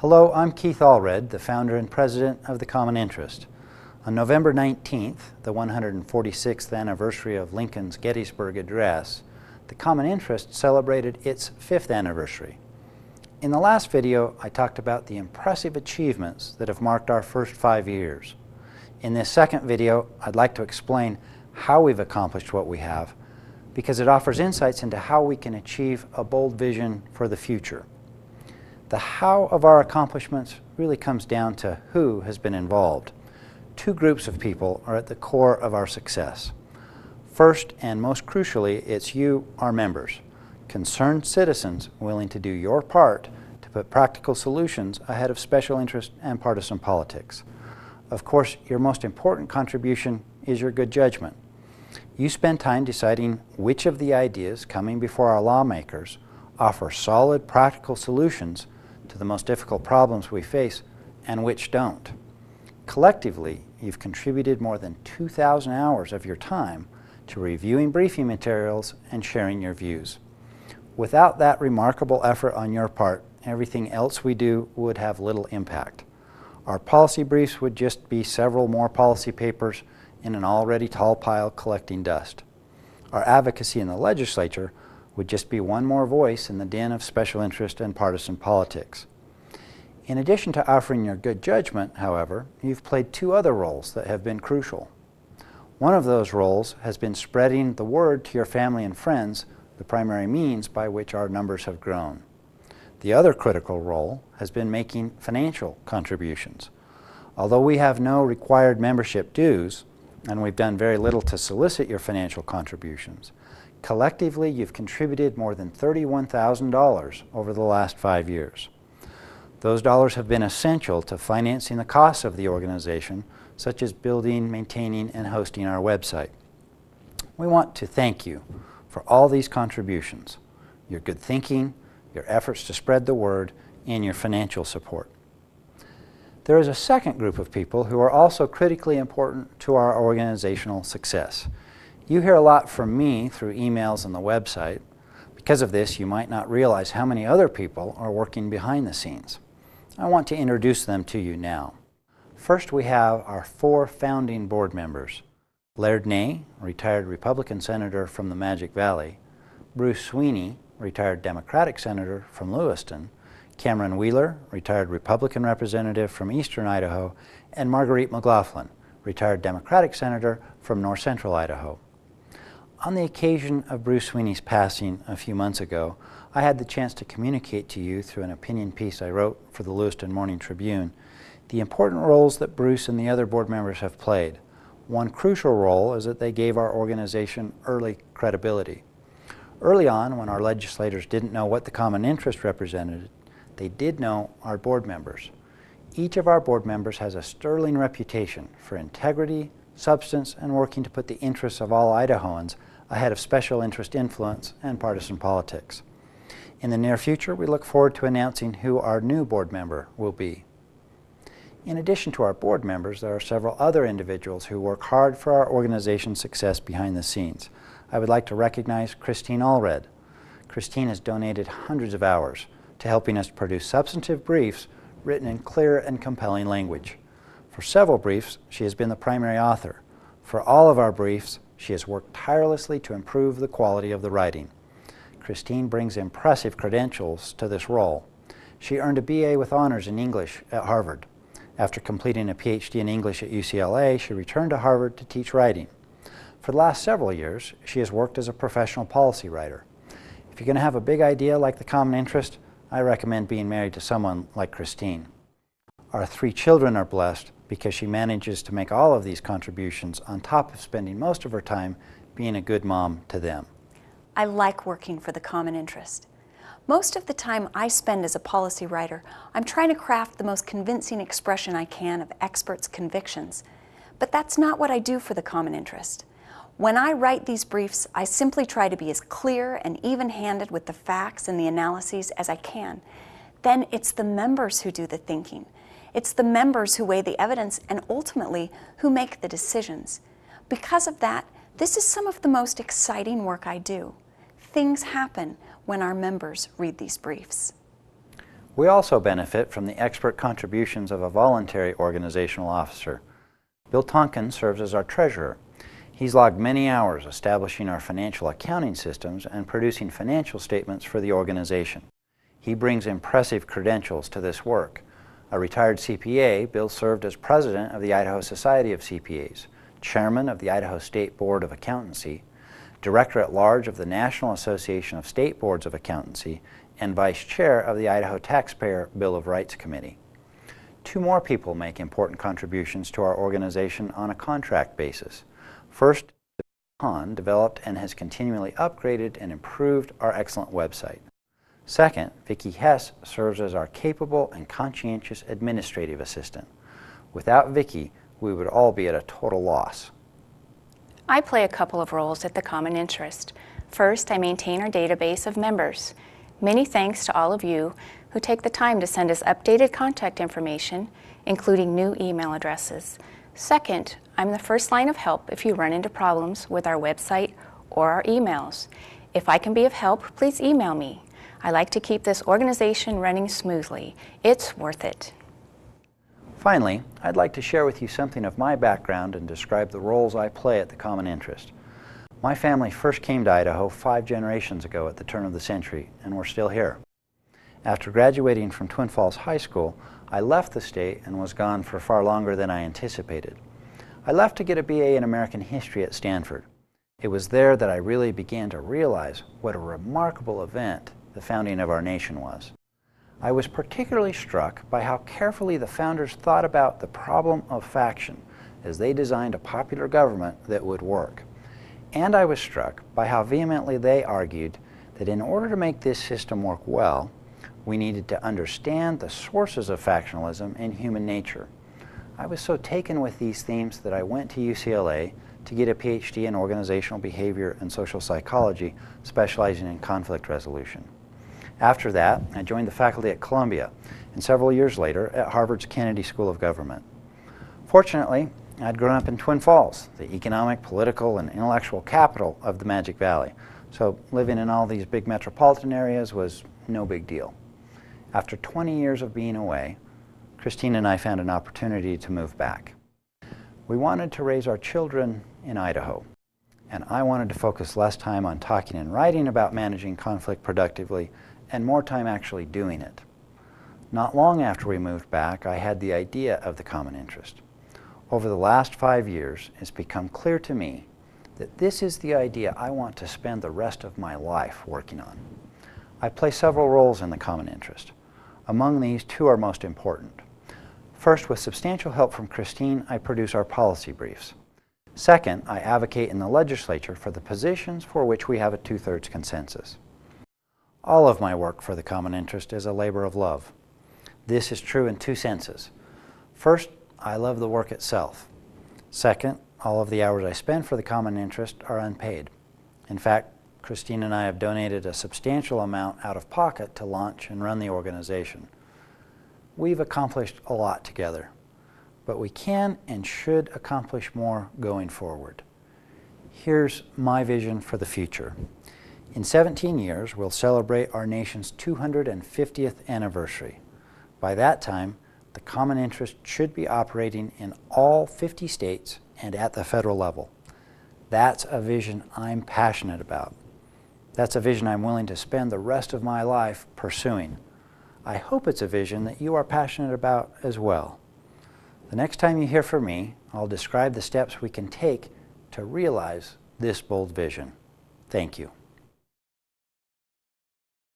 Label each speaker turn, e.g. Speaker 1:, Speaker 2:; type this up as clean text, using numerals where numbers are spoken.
Speaker 1: Hello, I'm Keith Allred, the founder and president of the Common Interest. On November 19th, the 146th anniversary of Lincoln's Gettysburg Address, the Common Interest celebrated its 5th anniversary. In the last video, I talked about the impressive achievements that have marked our first 5 years. In this second video, I'd like to explain how we've accomplished what we have, because it offers insights into how we can achieve a bold vision for the future. The how of our accomplishments really comes down to who has been involved. Two groups of people are at the core of our success. First, and most crucially, it's you, our members, concerned citizens willing to do your part to put practical solutions ahead of special interest and partisan politics. Of course, your most important contribution is your good judgment. You spend time deciding which of the ideas coming before our lawmakers offer solid practical solutions to the most difficult problems we face and which don't. Collectively, you've contributed more than 2,000 hours of your time to reviewing briefing materials and sharing your views. Without that remarkable effort on your part, everything else we do would have little impact. Our policy briefs would just be several more policy papers in an already tall pile collecting dust. Our advocacy in the legislature would just be one more voice in the din of special interest and partisan politics. In addition to offering your good judgment, however, you've played two other roles that have been crucial. One of those roles has been spreading the word to your family and friends, the primary means by which our numbers have grown. The other critical role has been making financial contributions. Although we have no required membership dues, and we've done very little to solicit your financial contributions, collectively, you've contributed more than $31,000 over the last 5 years. Those dollars have been essential to financing the costs of the organization, such as building, maintaining, and hosting our website. We want to thank you for all these contributions, your good thinking, your efforts to spread the word, and your financial support. There is a second group of people who are also critically important to our organizational success. You hear a lot from me through emails and the website. Because of this, you might not realize how many other people are working behind the scenes. I want to introduce them to you now. First, we have our 4 founding board members: Laird Ney, retired Republican senator from the Magic Valley; Bruce Sweeney, retired Democratic senator from Lewiston; Cameron Wheeler, retired Republican representative from Eastern Idaho; and Marguerite McLaughlin, retired Democratic senator from North Central Idaho. On the occasion of Bruce Sweeney's passing a few months ago, I had the chance to communicate to you through an opinion piece I wrote for the Lewiston Morning Tribune the important roles that Bruce and the other board members have played. One crucial role is that they gave our organization early credibility. Early on, when our legislators didn't know what the Common Interest represented, they did know our board members. Each of our board members has a sterling reputation for integrity, substance, and working to put the interests of all Idahoans ahead of special interest influence and partisan politics. In the near future, we look forward to announcing who our new board member will be. In addition to our board members, there are several other individuals who work hard for our organization's success behind the scenes. I would like to recognize Christine Allred. Christine has donated hundreds of hours to helping us produce substantive briefs written in clear and compelling language. For several briefs, she has been the primary author. For all of our briefs, she has worked tirelessly to improve the quality of the writing. Christine brings impressive credentials to this role. She earned a BA with honors in English at Harvard. After completing a PhD in English at UCLA, she returned to Harvard to teach writing. For the last several years, she has worked as a professional policy writer. If you're going to have a big idea like the Common Interest, I recommend being married to someone like Christine. Our 3 children are blessed because she manages to make all of these contributions on top of spending most of her time being a good mom to them.
Speaker 2: I like working for the Common Interest. Most of the time I spend as a policy writer, I'm trying to craft the most convincing expression I can of experts' convictions. But that's not what I do for the Common Interest. When I write these briefs, I simply try to be as clear and even-handed with the facts and the analyses as I can. Then it's the members who do the thinking. It's the members who weigh the evidence and ultimately who make the decisions. Because of that, this is some of the most exciting work I do. Things happen when our members read these briefs.
Speaker 1: We also benefit from the expert contributions of a voluntary organizational officer. Bill Tonkin serves as our treasurer. He's logged many hours establishing our financial accounting systems and producing financial statements for the organization. He brings impressive credentials to this work. A retired CPA, Bill served as president of the Idaho Society of CPAs, chairman of the Idaho State Board of Accountancy, director at large of the National Association of State Boards of Accountancy, and vice chair of the Idaho Taxpayer Bill of Rights Committee. Two more people make important contributions to our organization on a contract basis. First, Hahn developed and has continually upgraded and improved our excellent website. Second, Vicki Hess serves as our capable and conscientious administrative assistant. Without Vicki, we would all be at a total loss.
Speaker 3: I play a couple of roles at the Common Interest. First, I maintain our database of members. Many thanks to all of you who take the time to send us updated contact information, including new email addresses. Second, I'm the first line of help if you run into problems with our website or our emails. If I can be of help, please email me. I like to keep this organization running smoothly. It's worth it.
Speaker 1: Finally, I'd like to share with you something of my background and describe the roles I play at the Common Interest. My family first came to Idaho 5 generations ago at the turn of the century, and we're still here. After graduating from Twin Falls High School, I left the state and was gone for far longer than I anticipated. I left to get a BA in American History at Stanford. It was there that I really began to realize what a remarkable event the founding of our nation was. I was particularly struck by how carefully the founders thought about the problem of faction as they designed a popular government that would work. And I was struck by how vehemently they argued that in order to make this system work well, we needed to understand the sources of factionalism in human nature. I was so taken with these themes that I went to UCLA to get a PhD in organizational behavior and social psychology, specializing in conflict resolution. After that, I joined the faculty at Columbia, and several years later at Harvard's Kennedy School of Government. Fortunately, I'd grown up in Twin Falls, the economic, political, and intellectual capital of the Magic Valley, so living in all these big metropolitan areas was no big deal. After 20 years of being away, Christine and I found an opportunity to move back. We wanted to raise our children in Idaho, and I wanted to focus less time on talking and writing about managing conflict productively and more time actually doing it. Not long after we moved back, I had the idea of the Common Interest. Over the last 5 years, it's become clear to me that this is the idea I want to spend the rest of my life working on. I play several roles in the Common Interest. Among these, 2 are most important. First, with substantial help from Christine, I produce our policy briefs. Second, I advocate in the legislature for the positions for which we have a 2/3 consensus. All of my work for the Common Interest is a labor of love. This is true in 2 senses. First, I love the work itself. Second, all of the hours I spend for the Common Interest are unpaid. In fact, Christine and I have donated a substantial amount out of pocket to launch and run the organization. We've accomplished a lot together, but we can and should accomplish more going forward. Here's my vision for the future. In 17 years, we'll celebrate our nation's 250th anniversary. By that time, the Common Interest should be operating in all 50 states and at the federal level. That's a vision I'm passionate about. That's a vision I'm willing to spend the rest of my life pursuing. I hope it's a vision that you are passionate about as well. The next time you hear from me, I'll describe the steps we can take to realize this bold vision. Thank you.